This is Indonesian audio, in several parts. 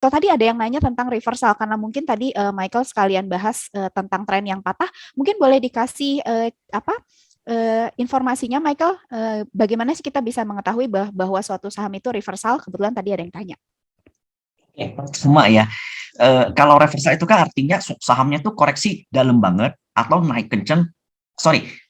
Kalau tadi ada yang nanya tentang reversal, karena mungkin tadi Michael sekalian bahas tentang tren yang patah, mungkin boleh dikasih informasinya, Michael, bagaimana sih kita bisa mengetahui bahwa suatu saham itu reversal? Kebetulan tadi ada yang tanya. Semua ya. Kalau reversal itu kan artinya sahamnya tuh koreksi dalam banget atau naik kenceng,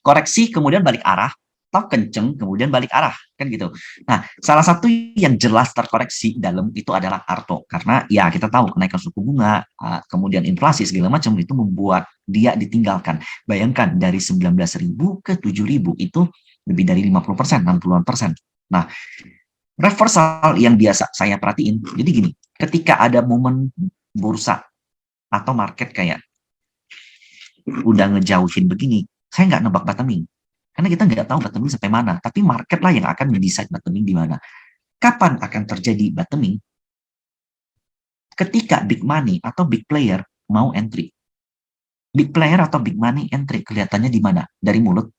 koreksi kemudian balik arah, atau kenceng kemudian balik arah, kan gitu. Nah, salah satu yang jelas terkoreksi dalam itu adalah Arto, karena ya kita tahu kenaikan suku bunga, kemudian inflasi segala macam itu membuat dia ditinggalkan. Bayangkan dari 19.000 ke 7.000 itu lebih dari 50%, 60-an%. Nah, reversal yang biasa saya perhatiin, jadi gini, ketika ada momen bursa atau market kayak udah ngejauhin begini, saya nggak nebak bottoming. Karena kita nggak tahu bottoming sampai mana, tapi market lah yang akan mendesain bottoming di mana. Kapan akan terjadi bottoming? Ketika big money atau big player mau entry. Big player atau big money entry kelihatannya di mana? Dari mulut.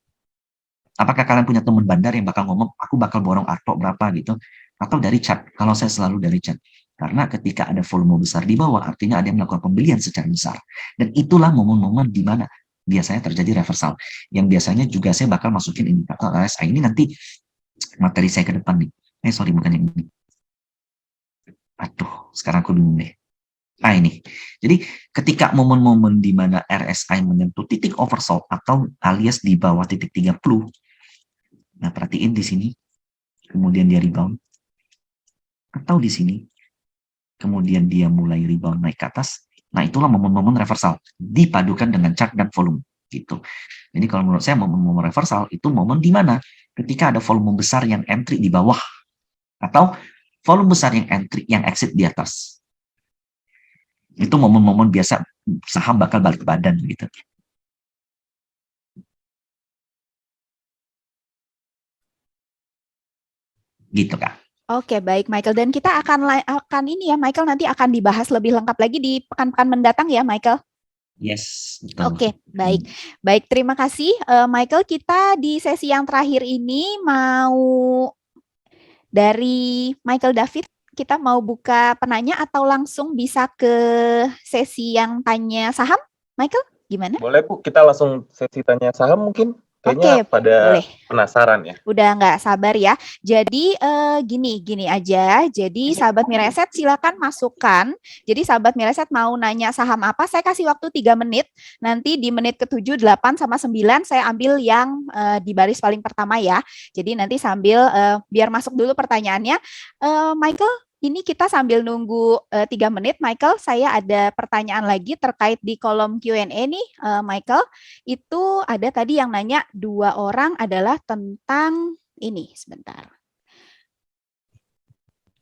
Apakah kalian punya teman bandar yang bakal ngomong, aku bakal borong Arto berapa gitu? Atau dari chart? Kalau saya selalu dari chart. Karena ketika ada volume besar di bawah, artinya ada yang melakukan pembelian secara besar. Dan itulah momen-momen di mana biasanya terjadi reversal. Yang biasanya juga saya bakal masukin indikator RSI. Ini nanti materi saya ke depan nih. Sorry, bukan yang ini. Aduh, sekarang aku bingung deh. Ini. Jadi ketika momen-momen di mana RSI menyentuh titik oversold atau alias di bawah titik 30, nah perhatiin di sini, kemudian dia rebound, atau di sini, kemudian dia mulai rebound naik ke atas. Nah, itulah momen-momen reversal dipadukan dengan chart dan volume gitu. Jadi kalau menurut saya momen-momen reversal itu momen di mana ketika ada volume besar yang entry di bawah atau volume besar yang entry yang exit di atas. Itu momen-momen biasa saham bakal balik ke badan gitu. Gitu, Kak. Oke, baik Michael. Dan kita akan ini ya, Michael, nanti akan dibahas lebih lengkap lagi di pekan-pekan mendatang ya, Michael. Yes, betul. Oke, baik. Baik, terima kasih Michael. Kita di sesi yang terakhir ini mau dari Michael David, kita mau buka penanya atau langsung bisa ke sesi yang tanya saham? Michael, gimana? Boleh Bu, kita langsung sesi tanya saham mungkin? Kayaknya pada boleh. Penasaran ya. Udah nggak sabar ya. Jadi gini aja. Jadi sahabat Mireset silakan masukkan. Jadi sahabat Mireset mau nanya saham apa? Saya kasih waktu 3 menit. Nanti di menit ke-7, 8, sama 9 saya ambil yang di baris paling pertama ya. Jadi nanti sambil biar masuk dulu pertanyaannya. Michael, ini kita sambil nunggu 3 menit, Michael, saya ada pertanyaan lagi terkait di kolom Q&A nih, Michael. Itu ada tadi yang nanya 2 orang adalah tentang ini, sebentar.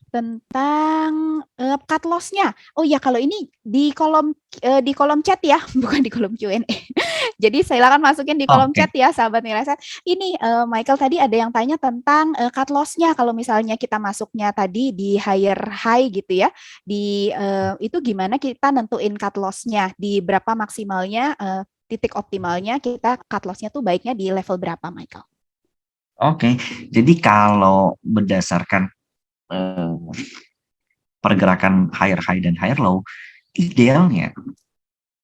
Tentang cut loss-nya. Oh ya, kalau ini di kolom chat ya, bukan di kolom Q&A. Jadi silakan masukin di kolom chat ya, sahabat Mireset. Ini Michael tadi ada yang tanya tentang cut loss-nya. Kalau misalnya kita masuknya tadi di higher high gitu ya, di itu gimana kita nentuin cut loss-nya? Di berapa maksimalnya, titik optimalnya kita cut loss-nya tuh baiknya di level berapa, Michael? Oke, jadi kalau berdasarkan pergerakan higher high dan higher low, idealnya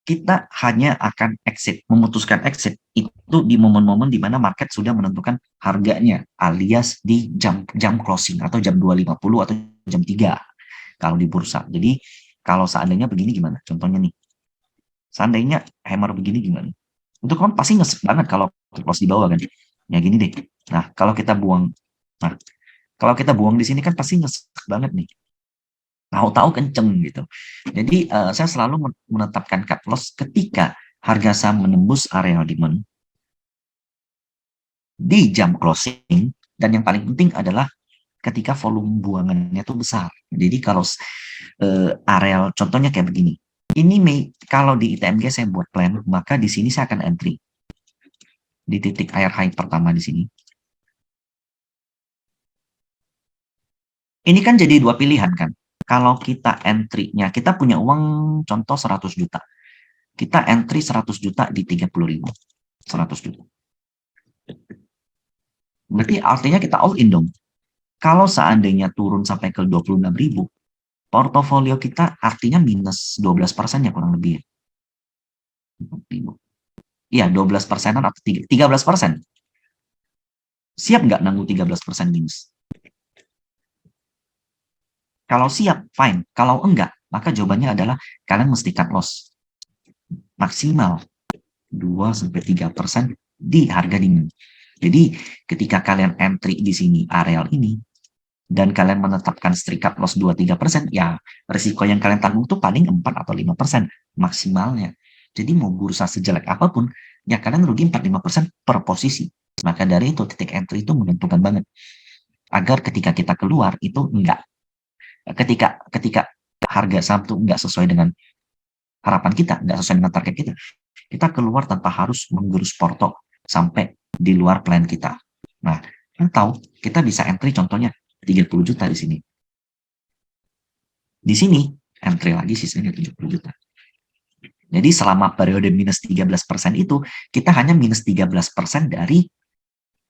kita hanya akan memutuskan exit itu di momen-momen di mana market sudah menentukan harganya, alias di jam closing atau jam 2.50 atau jam 3 kalau di bursa. Jadi kalau seandainya begini gimana? Contohnya nih, seandainya hammer begini gimana? Itu kan pasti ngesek banget kalau close di bawah kan. Ya gini deh. Nah, kalau kita buang di sini kan pasti ngesek banget nih. Tahu-tahu kenceng gitu. Jadi saya selalu menetapkan cut loss ketika harga saham menembus area demand di jam closing, dan yang paling penting adalah ketika volume buangannya itu besar. Jadi kalau areal contohnya kayak begini. Ini kalau di ITMG saya buat plan, maka di sini saya akan entry di titik air high pertama di sini. Ini kan jadi dua pilihan kan. Kalau kita entry-nya, kita punya uang contoh 100 juta. Kita entry 100 juta di 30.000. 100 juta. Berarti artinya kita all in dong. Kalau seandainya turun sampai ke 26.000, portofolio kita artinya minus 12% ya kurang lebih. Iya, 12%-an atau 13%. Siap nggak nanggung 13% minus? Kalau siap, fine. Kalau enggak, maka jawabannya adalah kalian mesti cut loss. Maksimal 2-3% di harga dingin. Jadi ketika kalian entry di sini areal ini, dan kalian menetapkan strict cut loss 2-3%, ya risiko yang kalian tanggung tuh paling 4 atau 5% maksimalnya. Jadi mau bursa sejelek apapun, ya kalian rugi 4-5% per posisi. Maka dari itu titik entry itu menentukan banget. Agar ketika kita keluar itu enggak. Ketika harga saham tuh enggak sesuai dengan harapan kita, enggak sesuai dengan target kita, kita keluar tanpa harus menggerus porto sampai di luar plan kita. Nah, atau kita bisa entry contohnya 30 juta di sini. Di sini entry lagi sisanya 70 juta. Jadi selama periode minus 13% itu, kita hanya minus 13% dari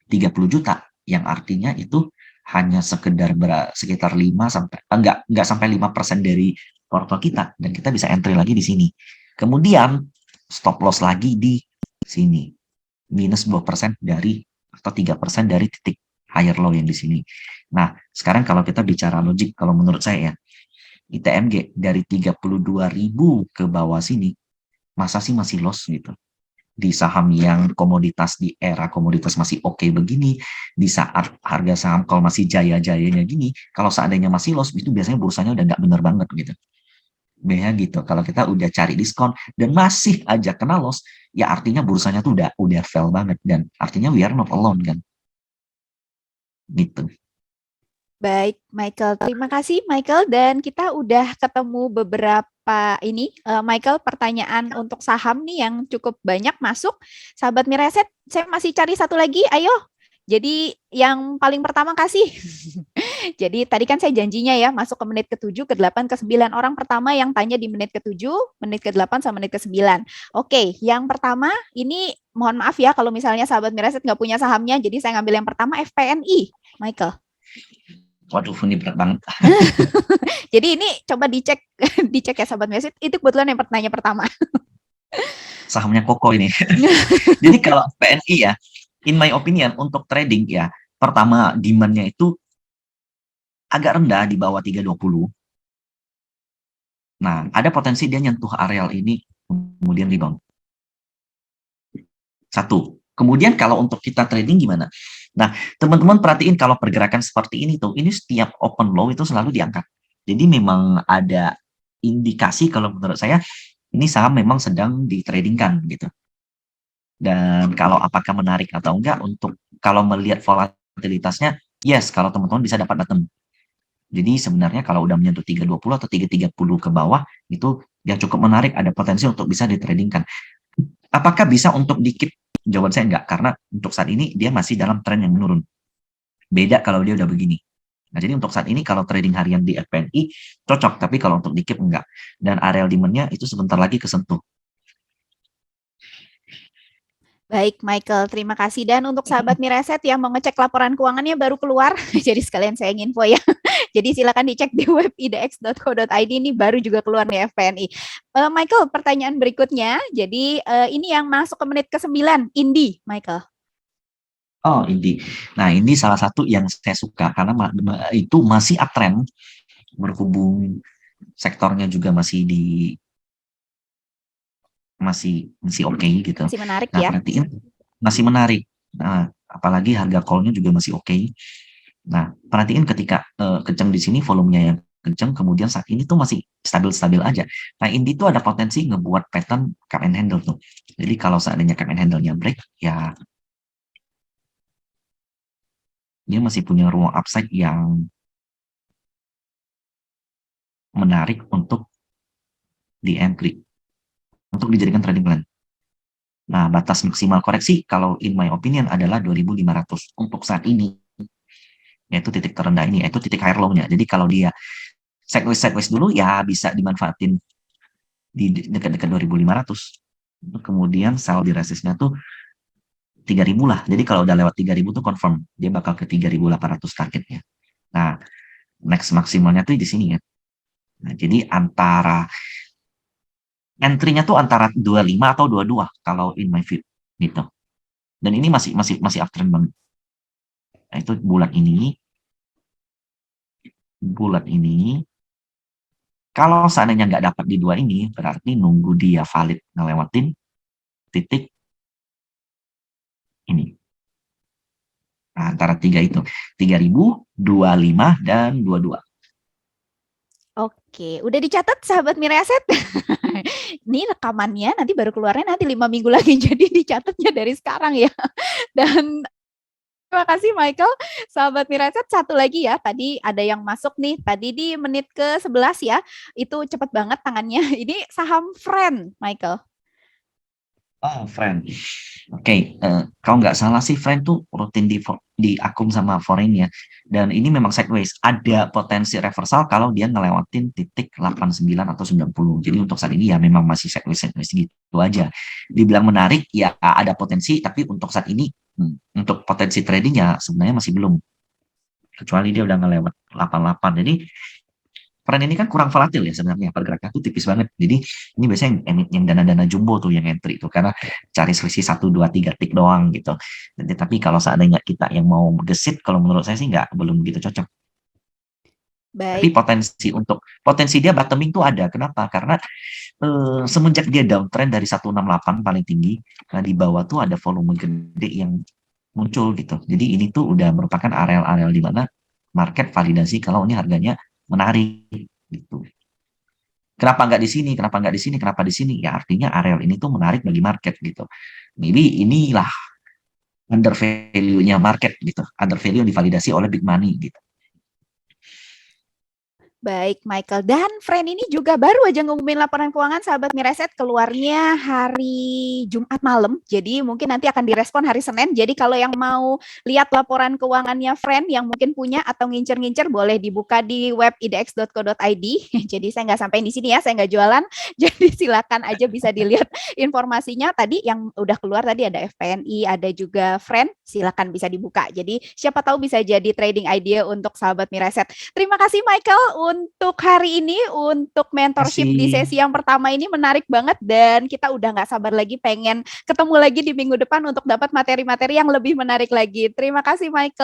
30 juta. Yang artinya itu hanya sekedar sekitar 5 sampai, enggak sampai 5% dari porto kita. Dan kita bisa entry lagi di sini. Kemudian stop loss lagi di sini. Minus 2% dari, atau 3% dari titik higher low yang di sini. Nah, sekarang kalau kita bicara logik, kalau menurut saya ya, ITMG dari 32.000 ke bawah sini, masa sih masih loss gitu? Di saham yang komoditas, di era komoditas masih oke begini, di saat harga saham kalau masih jaya-jayanya gini, kalau seandainya masih loss, itu biasanya bursanya udah nggak bener banget gitu. Biasanya gitu, kalau kita udah cari diskon dan masih aja kena loss, ya artinya bursanya tuh udah fail banget, dan artinya we are not alone kan. Gitu. Baik, Michael. Terima kasih, Michael. Dan kita udah ketemu beberapa Michael, pertanyaan untuk saham nih yang cukup banyak masuk. Sahabat Mireset, saya masih cari satu lagi. Ayo. Jadi yang paling pertama kasih. Jadi tadi kan saya janjinya ya masuk ke menit ke-7, ke-8, ke-9. Orang pertama yang tanya di menit ke-7, menit ke-8, sama menit ke-9. Oke, yang pertama ini mohon maaf ya kalau misalnya sahabat Mireset nggak punya sahamnya. Jadi saya ngambil yang pertama FPNI, Michael. Waduh, ini berat banget. Jadi ini coba dicek dicek ya sahabat Mireset. Itu kebetulan yang pertanyaan pertama. Sahamnya Koko ini. Jadi kalau PNI ya, in my opinion untuk trading ya, pertama demand-nya itu agak rendah di bawah 320. Nah, ada potensi dia nyentuh areal ini kemudian rebound. Satu. Kemudian kalau untuk kita trading gimana? Nah, teman-teman perhatiin kalau pergerakan seperti ini tuh, ini setiap open low itu selalu diangkat. Jadi memang ada indikasi kalau menurut saya ini saham memang sedang ditradingkan gitu. Dan kalau apakah menarik atau enggak untuk kalau melihat volatilitasnya, yes, kalau teman-teman bisa dapat bottom. Jadi sebenarnya kalau udah menyentuh 320 atau 330 ke bawah itu ya cukup menarik, ada potensi untuk bisa ditradingkan. Apakah bisa untuk dikit? Jawaban saya enggak, karena untuk saat ini dia masih dalam tren yang menurun. Beda kalau dia udah begini. Nah, jadi untuk saat ini kalau trading harian di FPNI cocok, tapi kalau untuk dikit enggak. Dan areal demand-nya itu sebentar lagi kesentuh. Baik, Michael, terima kasih. Dan untuk sahabat Mireset yang mau ngecek laporan keuangannya baru keluar, jadi sekalian saya info ya. Jadi silakan dicek di web idx.co.id, ini baru juga keluar nih FPNI. Michael, pertanyaan berikutnya. Jadi ini yang masuk ke menit ke-9, Indi, Michael. Oh, Indi. Nah, ini salah satu yang saya suka karena itu masih uptrend, berhubung sektornya juga masih oke gitu. Masih menarik nah, ya. Perhatiin masih menarik. Nah, apalagi harga call-nya juga masih oke. Nah, perhatiin ketika kencang di sini volumenya yang kencang, kemudian saat ini tuh masih stabil-stabil aja. Nah, Indi tuh ada potensi ngebuat pattern cup and handle tuh. Jadi kalau seandainya cup and handle-nya break, ya dia masih punya ruang upside yang menarik untuk di entry, untuk dijadikan trading plan. Nah, batas maksimal koreksi kalau in my opinion adalah 2.500 untuk saat ini. Yaitu titik terendah ini, yaitu titik higher low-nya. Jadi kalau dia sideways dulu ya bisa dimanfaatin di dekat-dekat 2.500. Kemudian sell di resistnya tuh 3.000 lah. Jadi kalau udah lewat 3.000 tuh confirm dia bakal ke 3.800 targetnya. Nah, next maksimalnya tuh di sini ya. Nah, jadi antara entry-nya tuh antara 25 atau 22 kalau in my view gitu. Dan ini masih uptrend banget. Nah, itu bulat ini. Kalau seandainya nggak dapat di dua ini, berarti nunggu dia valid ngelewatin titik ini. Nah, antara tiga itu, 3.000, 25 dan 22. Oke, udah dicatat sahabat Miraset? Ini rekamannya nanti baru keluarnya nanti 5 minggu lagi, jadi dicatatnya dari sekarang ya. Dan terima kasih Michael. Sahabat Miraset, satu lagi ya, tadi ada yang masuk nih, tadi di menit ke-11 ya, itu cepet banget tangannya. Ini saham Friend, Michael. Oh, Friend. Oke, kalau nggak salah sih Friend tuh rutin di akun sama foreign ya. Dan ini memang sideways. Ada potensi reversal kalau dia ngelewatin titik 89 atau 90. Jadi untuk saat ini ya memang masih sideways gitu aja. Dibilang menarik ya ada potensi, tapi untuk saat ini untuk potensi trading ya sebenarnya masih belum. Kecuali dia udah ngelewat 88. Jadi Friend ini kan kurang volatil ya sebenarnya, pergerakan tuh tipis banget. Jadi ini biasanya yang dana-dana jumbo tuh yang entry itu karena cari selisih 1, 2, 3 tick doang gitu. Tapi kalau seandainya kita yang mau gesit, kalau menurut saya sih belum begitu cocok. Tapi Baik, potensi dia bottoming tuh ada. Kenapa? Karena semenjak dia downtrend dari 168 paling tinggi, nah di bawah tuh ada volume gede yang muncul gitu. Jadi ini tuh udah merupakan areal-areal di mana market validasi kalau ini harganya menarik gitu. Kenapa nggak di sini? Kenapa nggak di sini? Kenapa di sini? Ya artinya areal ini tuh menarik bagi market gitu. Maybe inilah under value-nya market gitu. Under value yang divalidasi oleh big money gitu. baik Michael. Dan Friend ini juga baru aja ngumumin laporan keuangan sahabat Miraset keluarnya hari Jumat malam. Jadi mungkin nanti akan direspon hari Senin. Jadi kalau yang mau lihat laporan keuangannya Friend yang mungkin punya atau ngincer-ngincer boleh dibuka di web idx.co.id. Jadi saya nggak sampai di sini ya, saya nggak jualan. Jadi silakan aja bisa dilihat informasinya. Tadi yang udah keluar tadi ada FPNI, ada juga Friend. Silakan bisa dibuka. Jadi siapa tahu bisa jadi trading idea untuk sahabat Miraset. Terima kasih Michael untuk hari ini, untuk mentorship di Kasih. sesi yang pertama ini menarik banget dan kita udah nggak sabar lagi pengen ketemu lagi di minggu depan untuk dapat materi-materi yang lebih menarik lagi. Terima kasih Michael.